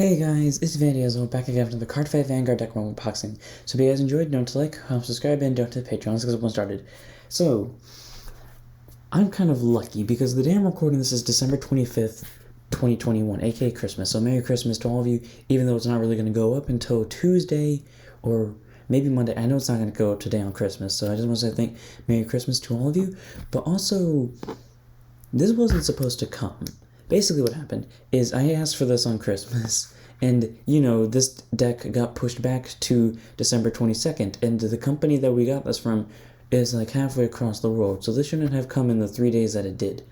Hey guys, it's Vandiozo back again from the Card Fight Vanguard deck unboxing. So if you guys enjoyed, don't like, subscribe, and don't to the Patreon. Let's get one started. So, I'm kind of lucky because the day I'm recording this is December 25th, 2021, aka Christmas. So Merry Christmas to all of you, even though it's not really going to go up until Tuesday or maybe Monday. I know it's not going to go up today on Christmas, so I just want to say Merry Christmas to all of you. But also, this wasn't supposed to come. Basically what happened is I asked for this on Christmas, and, this deck got pushed back to December 22nd, and the company that we got this from is like halfway across the world, so this shouldn't have come in the 3 days that it did.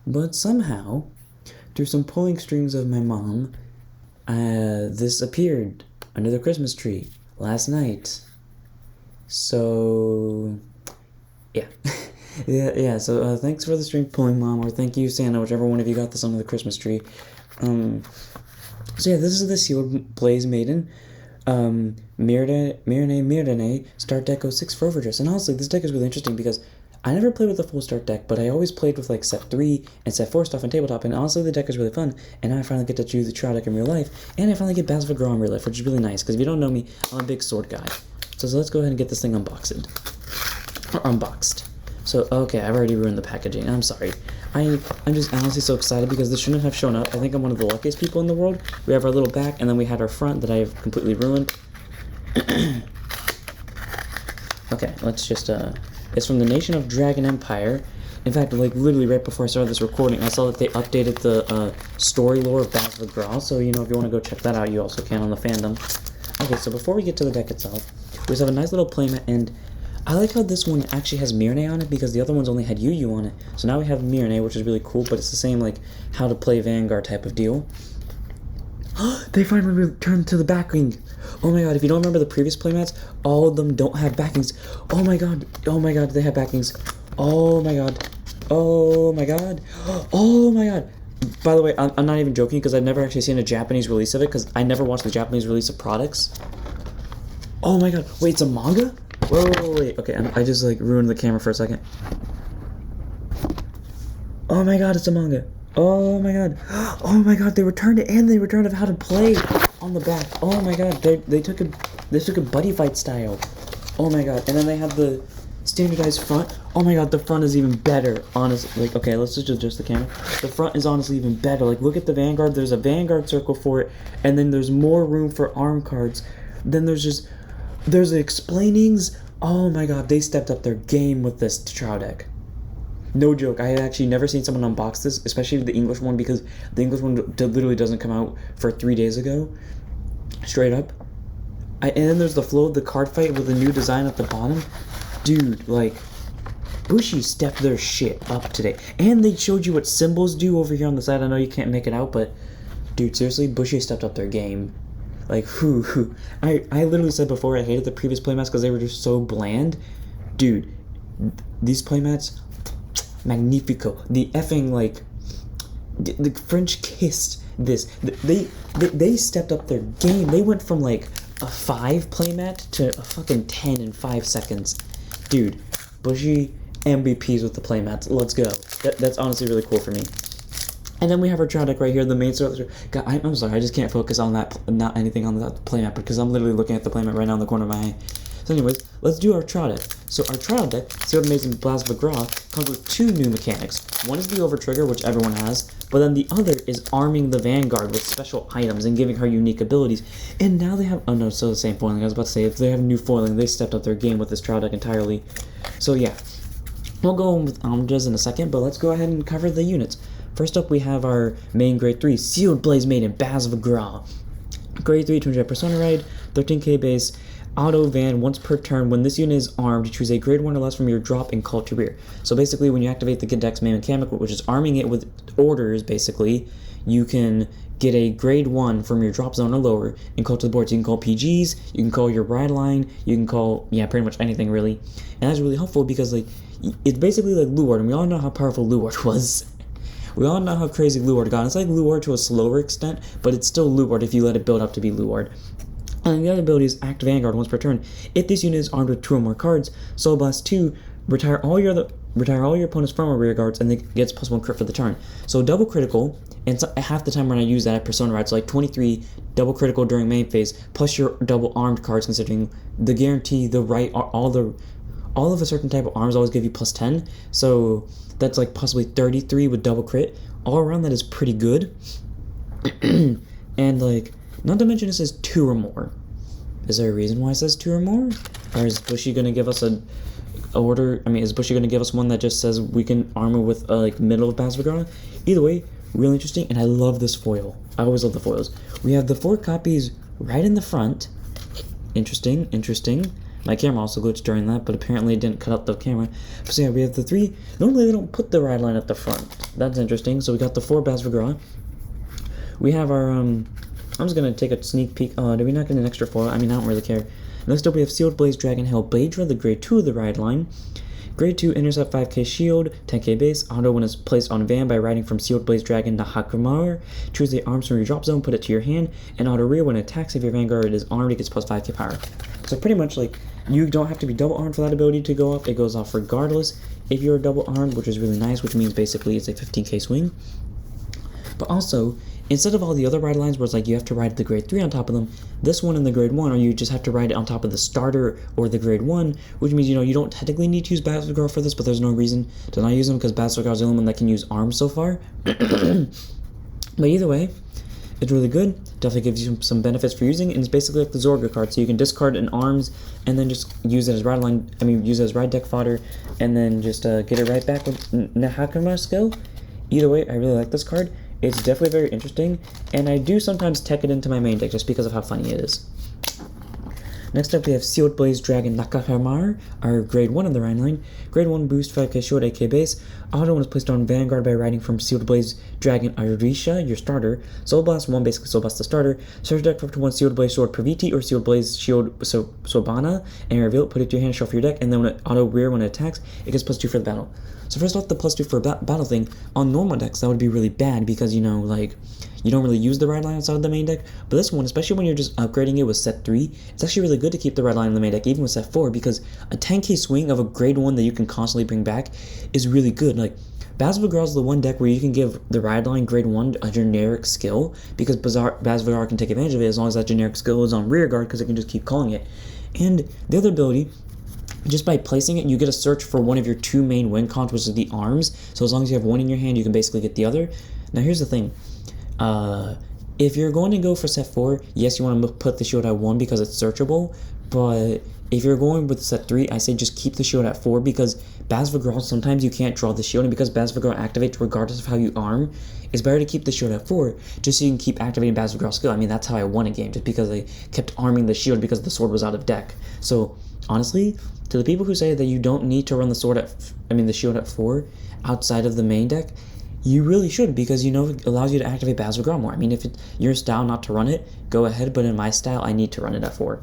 But somehow, through some pulling strings of my mom, this appeared under the Christmas tree last night. So, yeah. So thanks for the string pulling, Mom, or thank you, Santa, whichever one of you got this under the Christmas tree. So yeah, this is the Sealed Blaze Maiden, Mirei, Start Deck 06 for Overdress. And honestly, this deck is really interesting because I never played with the full start deck, but I always played with like set 3 and set 4 stuff on tabletop, and honestly the deck is really fun, and now I finally get to choose the trial deck in real life, and I finally get Battles of Gra in real life, which is really nice, because if you don't know me, I'm a big sword guy. So let's go ahead and get this thing unboxed. So, okay, I've already ruined the packaging. I'm sorry. I'm just honestly so excited because this shouldn't have shown up. I think I'm one of the luckiest people in the world. We have our little back, and then we had our front that I have completely ruined. Okay, let's just, it's from the Nation of Dragon Empire. In fact, like, literally right before I started this recording, I saw that they updated the, story lore of Battles of Gra, so, if you want to go check that out, you also can on the fandom. Okay, so before we get to the deck itself, we just have a nice little playmat, and I like how this one actually has Mirei on it because the other ones only had Yu on it. So now we have Mirei, which is really cool, but it's the same, like, how to play Vanguard type of deal. They finally returned to the backing. Oh my god, if you don't remember the previous playmats, all of them don't have backings. Oh my god, they have backings. Oh my god. Oh my god. Oh my god. By the way, I'm not even joking because I've never actually seen a Japanese release of it because I never watched the Japanese release of products. Oh my god. Wait, it's a manga? Wait. Okay, I just, like, ruined the camera for a second. Oh my god, it's a manga. Oh my god. Oh my god, they returned it, and they returned of how to play on the back. Oh my god, they took a buddy fight style. Oh my god, and then they have the standardized front. Oh my god, the front is even better, honestly. Like, okay, let's just adjust the camera. The front is honestly even better. Like, look at the Vanguard. There's a Vanguard circle for it, and then there's more room for arm cards. Then there's the explainings. Oh my god, they stepped up their game with this trial deck. No joke, I had actually never seen someone unbox this, especially the English one, because the English one literally doesn't come out for 3 days ago. Straight up. And then there's the flow of the card fight with the new design at the bottom. Dude, like, Bushi stepped their shit up today. And they showed you what symbols do over here on the side. I know you can't make it out, but dude, seriously, Bushi stepped up their game. Like, I literally said before I hated the previous playmats because they were just so bland. Dude, these playmats, magnifico. The effing, like, the French kissed this. They stepped up their game. They went from, like, a 5 playmat to a fucking 10 in 5 seconds. Dude, Bushi MVPs with the playmats. Let's go. That's honestly really cool for me. And then we have our trial deck right here, the main start. God, I'm sorry, I just can't focus on that, not anything on the playmat, because I'm literally looking at the playmat right now in the corner of my eye. So anyways, let's do our trial deck. So our trial deck, Sealed Blaze and Battles of Gra, comes with 2 new mechanics. One is the over trigger, which everyone has, but then the other is arming the Vanguard with special items and giving her unique abilities. And now they have, oh no, so the same foiling. I was about to say, if they have new foiling, they stepped up their game with this trial deck entirely. So yeah, we'll go with Omjas in a second, but let's go ahead and cover the units. First up, we have our main Grade 3, Sealed Blaze Maiden, Battles of Gra. Grade 3, 200 Persona Ride, 13k base, auto van once per turn. When this unit is armed, choose a Grade 1 or less from your drop and call to rear. So basically, when you activate the deck's main mechanic, which is arming it with orders, basically, you can get a Grade 1 from your drop zone or lower and call to the board. So you can call PGs, you can call your ride line, you can call, yeah, pretty much anything, really. And that's really helpful because, like, it's basically like Luard, and we all know how powerful Luard was. We all know how crazy Luard got. It's like Luard to a slower extent, but it's still Luard if you let it build up to be Luard. And the other ability is Act Vanguard once per turn. If this unit is armed with 2 or more cards, Soul Blast 2, retire all your opponent's front or rear guards, and it gets +1 crit for the turn. So double critical, And so, half the time when I use that, I Persona Ride. So like 23 double critical during main phase, plus your double armed cards, considering the guarantee, the right, all of a certain type of arms always give you plus 10. So that's like possibly 33 with double crit. All around that is pretty good. And like, not to mention it says 2 or more. Is there a reason why it says 2 or more? Or is Bushy gonna give us a order? I mean, is Bushy gonna give us one that just says we can armor with like middle of Basvagara? Either way, really interesting, and I love this foil. I always love the foils. We have the 4 copies right in the front. Interesting. My camera also glitched during that, but apparently it didn't cut out the camera. So yeah, we have the 3. Normally they don't put the ride line at the front. That's interesting. So we got the 4 Basvagara. We have our I'm just gonna take a sneak peek. Oh, did we not get an extra foil? I mean, I don't really care. Next up, we have Sealed Blaze Dragon Hail Bladra, the grade 2 of the ride line. Grade 2, intercept 5k shield, 10k base, auto when it's placed on van by riding from Sealed Blaze Dragon to Hakumar. Choose the arms from your drop zone, put it to your hand, and auto rear when it attacks. If your vanguard is armed, it gets plus 5k power. So pretty much like, you don't have to be double armed for that ability to go off. It goes off regardless if you're double armed, which is really nice, which means basically it's a 15k swing. But also, instead of all the other ride lines where it's like you have to ride the grade 3 on top of them, this one in the grade 1, or you just have to ride it on top of the starter or the grade 1, which means, you don't technically need to use Basvagara for this, but there's no reason to not use them because Basvagara is the only one that can use arms so far. But either way, it's really good. Definitely gives you some benefits for using it, and it's basically like the Zorga card, so you can discard an arms and then just use it as ride line. Use it as ride deck fodder, and then just get it right back with Nahakama skill. Either way, I really like this card. It's definitely very interesting, and I do sometimes tech it into my main deck just because of how funny it is. Next up, we have Sealed Blaze Dragon Nakahamar, our grade 1 of the ride line. Grade 1 boost, 5k shield, 8k base. Auto when it's placed on Vanguard by riding from Sealed Blaze Dragon Irisha, your starter. Soul Blast 1, basically Soul Blast the starter. Search deck for up to 1 Sealed Blaze Sword Praviti or Sealed Blaze Shield Sobana, and you reveal it, put it to your hand, shuffle your deck, and then when it auto rear when it attacks, it gets plus 2 for the battle. So first off, the plus 2 for battle thing, on normal decks that would be really bad because, you don't really use the ride line outside of the main deck, but this one, especially when you're just upgrading it with set 3, it's actually really good to keep the ride line in the main deck, even with set 4, because a 10k swing of a grade 1 that you can constantly bring back is really good. Like, Basvagara is the one deck where you can give the ride line grade 1 a generic skill, because Basvagara can take advantage of it as long as that generic skill is on rear guard, because it can just keep calling it. And the other ability, just by placing it, you get a search for one of your 2 main win cons, which is the arms, so as long as you have one in your hand, you can basically get the other. Now here's the thing. If you're going to go for set 4, yes, you want to put the shield at 1 because it's searchable, but if you're going with set 3, I say just keep the shield at 4 because Basvagara, sometimes you can't draw the shield, and because Basvagara activates regardless of how you arm, it's better to keep the shield at 4 just so you can keep activating Basvagara's skill. I mean, that's how I won a game, just because I kept arming the shield because the sword was out of deck. So, honestly, to the people who say that you don't need to run the shield at 4 outside of the main deck, you really should, because it allows you to activate Basvagara more. I mean, if it's your style not to run it, go ahead, but in my style, I need to run it at 4.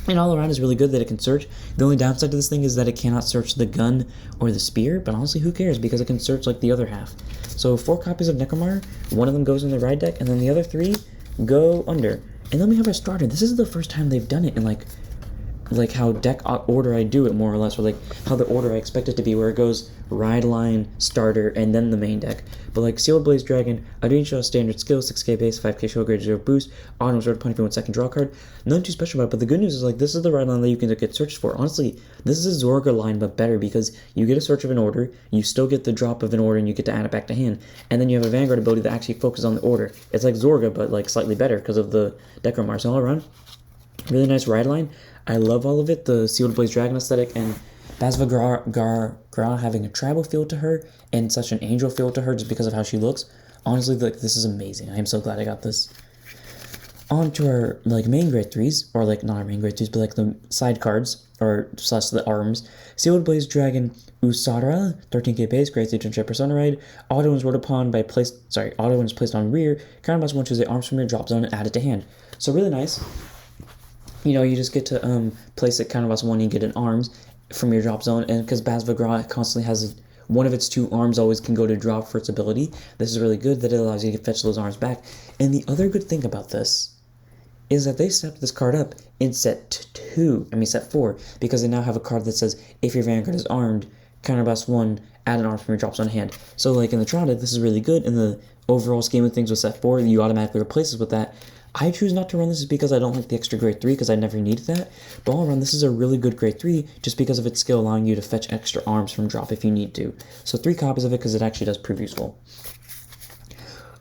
And all around is really good that it can search. The only downside to this thing is that it cannot search the gun or the spear, but honestly, who cares, because it can search like the other half. So 4 copies of Nekomar, one of them goes in the ride deck, and then the other 3 go under. And then we have our starter. This is the first time they've done it in like how deck order I do it, more or less, or like how the order I expect it to be, where it goes ride line, starter, and then the main deck. But like Sealed Blaze Dragon, Adrian standard skill, 6k base, 5k shield, grade 0 boost, auto sword punch for 1 second draw card. Nothing too special about it, but the good news is like this is the ride line that you can get searched for. Honestly, this is a Zorga line, but better, because you get a search of an order, you still get the drop of an order, and you get to add it back to hand. And then you have a Vanguard ability that actually focuses on the order. It's like Zorga, but like slightly better because of the Decromar. So all around, really nice ride line. I love all of it, the Sealed Blaze Dragon aesthetic, and Basvagara having a tribal feel to her, and such an angel feel to her just because of how she looks. Honestly, like, this is amazing. I am so glad I got this. On to our, main grade 3s, or, not our main grade 3s, but, the side cards, or / the arms. Sealed Blaze Dragon Usara, 13k base, grade 3 Genship Persona Ride. Auto is rode upon by auto when is placed on rear. Counterblast 1, choose the arms from your drop zone and add it to hand. So really nice. You just get to place it counterblast 1, you get an arms from your drop zone, and because Basvagara constantly has one of its 2 arms always can go to drop for its ability, this is really good that it allows you to fetch those arms back. And the other good thing about this is that they stepped this card up in set 4, because they now have a card that says, if your Vanguard is armed, counterblast 1, add an arm from your drop zone hand. So in the Trotta, this is really good, and the overall scheme of things with set 4, you automatically replace this with that. I choose not to run this because I don't like the extra grade 3 because I never needed that. But all around, this is a really good grade 3 just because of its skill allowing you to fetch extra arms from drop if you need to. So 3 copies of it because it actually does prove useful.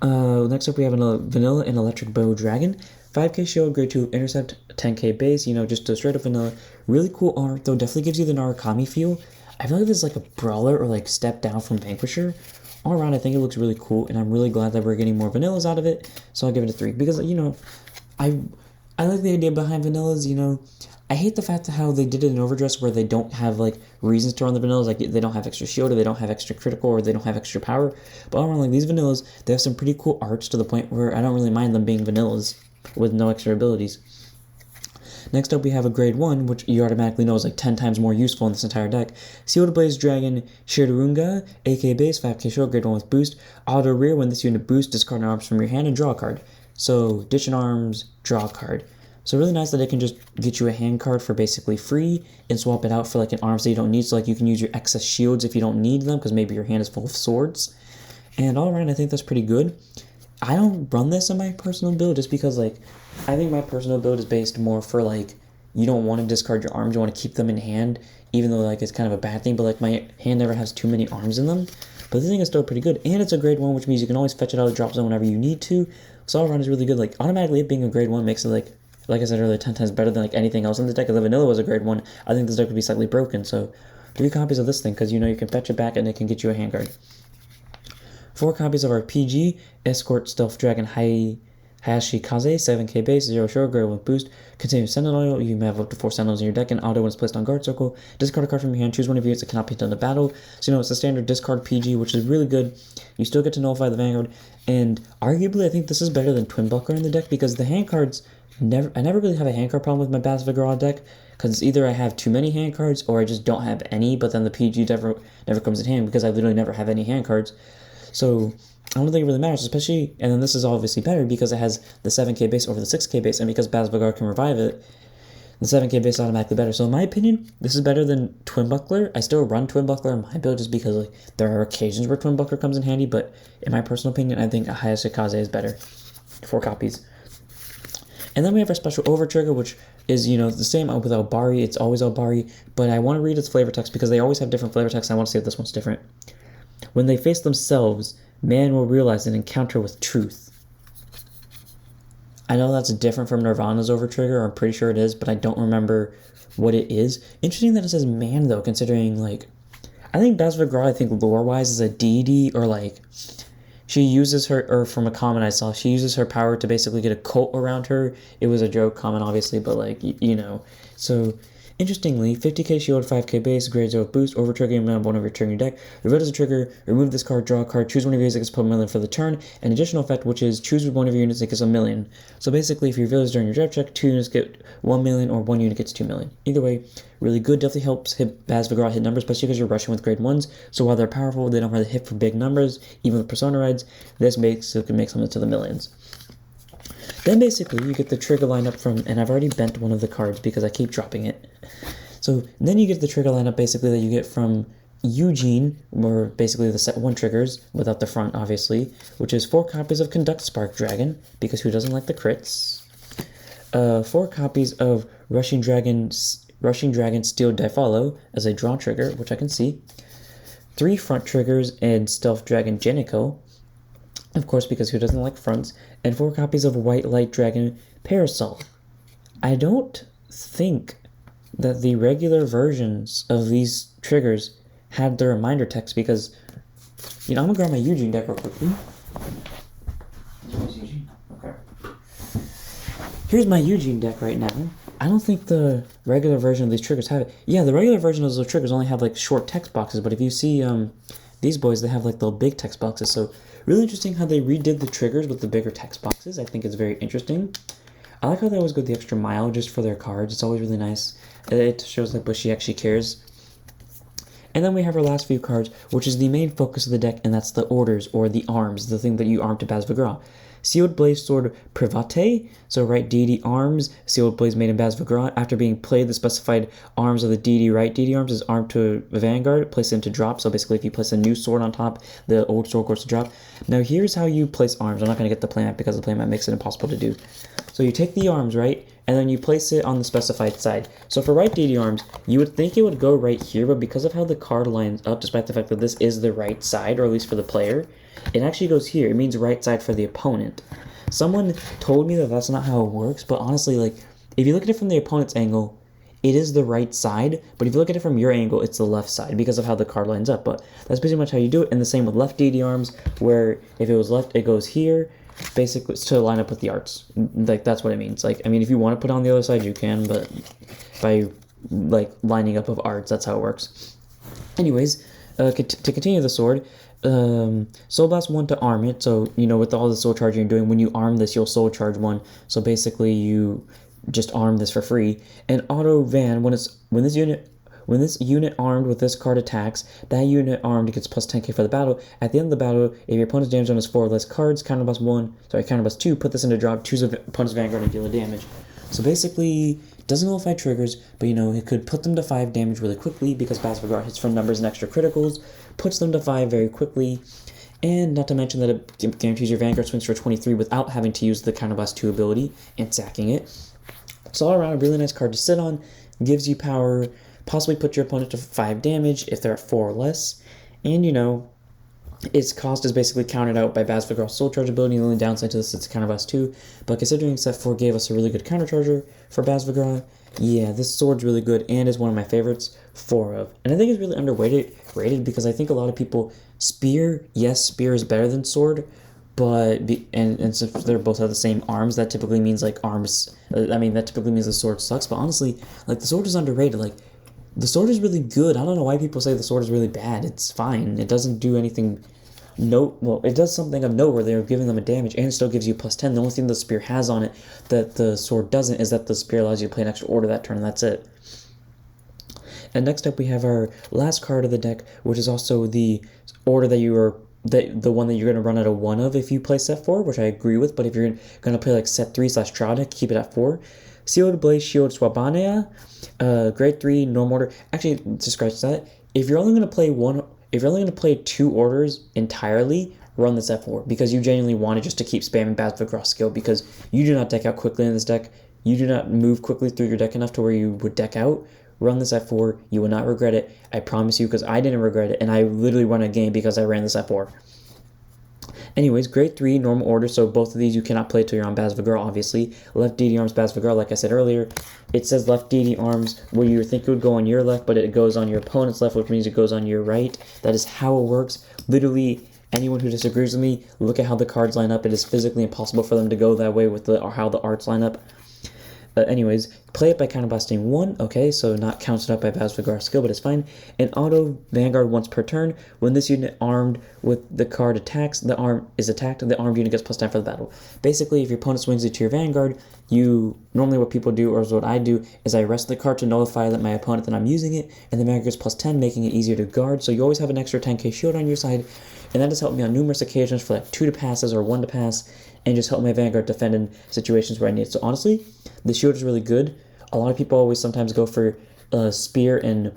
Next up we have a Vanilla and Electric Bow Dragon. 5k shield, grade 2 intercept, 10k base, you know, just a straight up vanilla. Really cool art though, definitely gives you the Narukami feel. I feel like this is like a brawler or like step down from Vanquisher. All around, I think it looks really cool, and I'm really glad that we're getting more vanillas out of it, so I'll give it a 3. Because, you know, I like the idea behind vanillas, you know. I hate the fact that how they did it in Overdress where they don't have, like, reasons to run the vanillas, like, they don't have extra shield, or they don't have extra critical, or they don't have extra power. But all around, like, these vanillas, they have some pretty cool arts to the point where I don't really mind them being vanillas with no extra abilities. Next up, we have a grade 1, which you automatically know is like 10 times more useful in this entire deck. Sealed Blaze Dragon Shirurunga, AK base, 5k shield, grade 1 with boost. Auto rear, when this unit boosts, discard an arms from your hand and draw a card. So, ditch an arms, draw a card. So really nice that it can just get you a hand card for basically free and swap it out for like an arms that you don't need. So like you can use your excess shields if you don't need them because maybe your hand is full of swords. And all around, I think that's pretty good. I don't run this in my personal build just because, like, I think my personal build is based more for, like, you don't want to discard your arms, you want to keep them in hand, even though, like, it's kind of a bad thing, but, like, my hand never has too many arms in them. But this thing is still pretty good, and it's a grade 1, which means you can always fetch it out of the drop zone whenever you need to. So all around is really good. Like, automatically it being a grade 1 makes it, like I said earlier, 10 times better than, like, anything else in the deck. If the vanilla was a grade 1, I think this deck would be slightly broken, so 3 copies of this thing, because, you know, you can fetch it back and it can get you a hand card. 4 copies of our PG, Escort Stealth Dragon Hayashi Kaze, 7k base, 0 shield, grade 1 boost. Continuous Sentinel, you may have up to 4 Sentinels in your deck, and auto when it's placed on guard circle. Discard a card from your hand, choose one of your units that cannot be done in the battle. So, you know, it's a standard discard PG, which is really good. You still get to nullify the Vanguard, and arguably, I think this is better than Twin Buckler in the deck, because the hand cards, I never really have a hand card problem with my Basvigra deck, because it's either I have too many hand cards, or I just don't have any, but then the PG never comes in hand, because I literally never have any hand cards. So, I don't think it really matters, especially, and then this is obviously better because it has the 7k base over the 6k base, and because Basvigar can revive it, the 7k base is automatically better. So in my opinion, this is better than Twin Buckler. I still run Twin Buckler in my build just because, like, there are occasions where Twin Buckler comes in handy, but in my personal opinion, I think Hayashi Kaze is better. 4 copies. And then we have our special over trigger, which is, you know, the same with Albari. It's always Albari, but I want to read its flavor text because they always have different flavor text, and I want to see if this one's different. When they face themselves, man will realize an encounter with truth. I know that's different from Nirvana's Overtrigger, or I'm pretty sure it is, but I don't remember what it is. Interesting that it says man, though, considering, like, I think Basvigra, I think lore-wise, is a deity, or, like, she uses her, or from a comment I saw, she uses her power to basically get a cult around her. It was a joke comment, obviously, but, like, you know. So, interestingly, 50k shield, 5k base, grade 0 boost, over trigger one of your turn your deck. Reveal as a trigger, remove this card, draw a card, choose one of your units that gets put a million for the turn. An additional effect, which is choose one of your units that gets a million. So basically, if you reveal this during your draft check, 2 units get 1 million, or 1 unit gets 2 million. Either way, really good, definitely helps hit Basvigra hit numbers, especially because you're rushing with grade 1s. So while they're powerful, they don't really hit for big numbers, even with Persona Rides. This makes it can make something to the millions. Then basically, you get the trigger lineup from, and I've already bent one of the cards because I keep dropping it. So then you get the trigger lineup basically that you get from Eugene, or basically the set 1 triggers, without the front obviously, which is 4 copies of Conduct Spark Dragon, because who doesn't like the crits? 4 copies of Rushing Dragon Steel Follow as a draw trigger, which I can see. 3 front triggers and Stealth Dragon Genico, of course, because who doesn't like fronts, and 4 copies of White Light Dragon Parasol. I don't think that the regular versions of these triggers had the reminder text because, you know, I'm gonna grab my Eugene deck real quickly. Okay. Here's my Eugene deck right now. I don't think the regular version of these triggers have it. Yeah, the regular version of those triggers only have, like, short text boxes, but if you see these boys, they have, like, the big text boxes. So really interesting how they redid the triggers with the bigger text boxes. I think it's very interesting. I like how they always go the extra mile just for their cards. It's always really nice. It shows that Bushy actually cares. And then we have our last few cards, which is the main focus of the deck, and that's the orders, or the arms, the thing that you arm to Basvigra. Sealed Blaze Sword Private, so right deity arms, Sealed Blaze Maiden Baz Vigran. After being played, the specified arms of the deity right deity arms is armed to Vanguard, place it into drop. So basically, if you place a new sword on top, the old sword goes to drop. Now here's how you place arms. I'm not going to get the playmat because the playmat makes it impossible to do. So you take the arms, right, and then you place it on the specified side. So for right deity arms, you would think it would go right here, but because of how the card lines up, despite the fact that this is the right side, or at least for the player, it actually goes here. It means right side for the opponent. Someone told me that that's not how it works, but honestly, like, if you look at it from the opponent's angle, it is the right side, but if you look at it from your angle, it's the left side because of how the card lines up. But that's pretty much how you do it, and the same with left deity arms, where if it was left, it goes here, basically to line up with the arts. Like, that's what it means. Like, I mean, if you want to put it on the other side, you can, but by, like, lining up of arts, that's how it works. Anyways, to continue the sword, Soul Blast 1 to arm it. So, you know, with all the soul charging you're doing, when you arm this, you'll soul charge 1. So basically, you just arm this for free. And Auto Van, when this unit armed with this card attacks, that unit armed gets plus 10k for the battle. At the end of the battle, if your opponent's damage zone is 4 or less cards, counterblast 2, put this into drop, choose an opponent's Vanguard and deal a damage. So basically, doesn't nullify triggers, but you know, it could put them to 5 damage really quickly because Baz Vigran hits from numbers and extra criticals, puts them to 5 very quickly, and not to mention that it guarantees your Vanguard swings for 23 without having to use the Counterblast 2 ability and sacking it. So all around, a really nice card to sit on, gives you power, possibly put your opponent to 5 damage if they're at 4 or less, and you know, its cost is basically countered out by Baz Vigran's Soul Charge ability. The only downside to this is it's Counterblast 2, but considering set 4 gave us a really good counter charger for Baz Vigran, yeah, this sword's really good and is one of my favorites, 4 of. And I think it's really underrated because I think a lot of people, Spear is better than Sword, but, and since they're both have the same arms, that typically means like arms, that typically means the sword sucks, but honestly, like the sword is underrated, like, the sword is really good. I don't know why people say the sword is really bad. It's fine. It doesn't do anything. Well, it does something of note where they're giving them a damage and it still gives you plus 10. The only thing the spear has on it that the sword doesn't is that the spear allows you to play an extra order that turn, and that's it. And next up we have our last card of the deck, which is also the order that you are the one that you're going to run out of 1 of if you play set 4, which I agree with, but if you're going to play like set 3/trial deck, keep it at 4. Sealed Blaze Shield Swabanea, grade 3, normal order. Actually, to scratch that, if you're only going to play 2 orders entirely, run this at 4, because you genuinely want it just to keep spamming Baz Vigran's skill, because you do not deck out quickly in this deck. You do not move quickly through your deck enough to where you would deck out. Run this at 4. You will not regret it. I promise you, because I didn't regret it, and I literally won a game because I ran this at 4. Anyways, grade 3, normal order, so both of these you cannot play till you're on Baz Vigran, obviously. Left deity arms, Baz Vigran, like I said earlier. It says left deity arms where you think it would go on your left, but it goes on your opponent's left, which means it goes on your right. That is how it works. Literally, anyone who disagrees with me, look at how the cards line up. It is physically impossible for them to go that way with how the arts line up. Anyways, play it by counterblasting 1, okay, so not counted up by Baz Vigran's skill, but it's fine. And auto Vanguard once per turn. When this unit armed with the card attacks, the arm is attacked, and the armed unit gets plus 10 for the battle. Basically, if your opponent swings it to your Vanguard, normally what people do, or what I do, is I rest the card to nullify that my opponent that I'm using it, and the Vanguard gets plus 10, making it easier to guard, so you always have an extra 10k shield on your side, and that has helped me on numerous occasions for like 2 to passes or 1 to pass, and just help my Vanguard defend in situations where I need it. So honestly, the shield is really good. A lot of people always sometimes go for spear and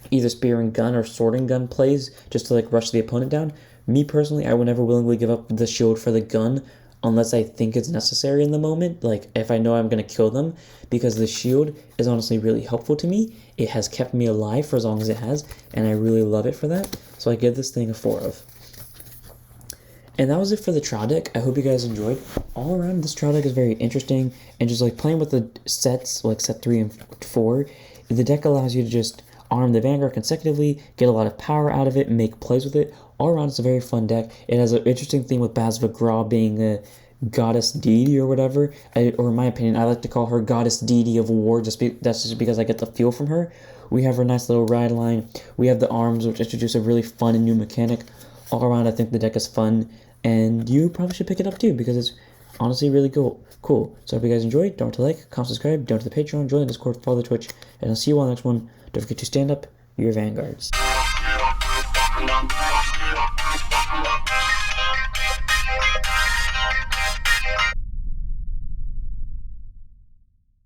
either spear and gun or sword and gun plays just to like rush the opponent down. Me personally, I would never willingly give up the shield for the gun unless I think it's necessary in the moment, like if I know I'm going to kill them, because the shield is honestly really helpful to me. It has kept me alive for as long as it has, and I really love it for that. So I give this thing a 4 of. And that was it for the trial deck. I hope you guys enjoyed. All around, this trial deck is very interesting, and just like playing with the sets, like set 3 and 4, the deck allows you to just arm the Vanguard consecutively, get a lot of power out of it, and make plays with it. All around, it's a very fun deck. It has an interesting theme with Baz Vigran being a goddess deity or whatever, or in my opinion, I like to call her goddess deity of war, that's just because I get the feel from her. We have her nice little ride line. We have the arms, which introduce a really fun and new mechanic. All around, I think the deck is fun, and you probably should pick it up too, because it's honestly really cool. So I hope you guys enjoyed. Don't forget to like, comment, subscribe, donate to the Patreon, join the Discord, follow the Twitch, and I'll see you all in the next one. Don't forget to stand up your Vanguards.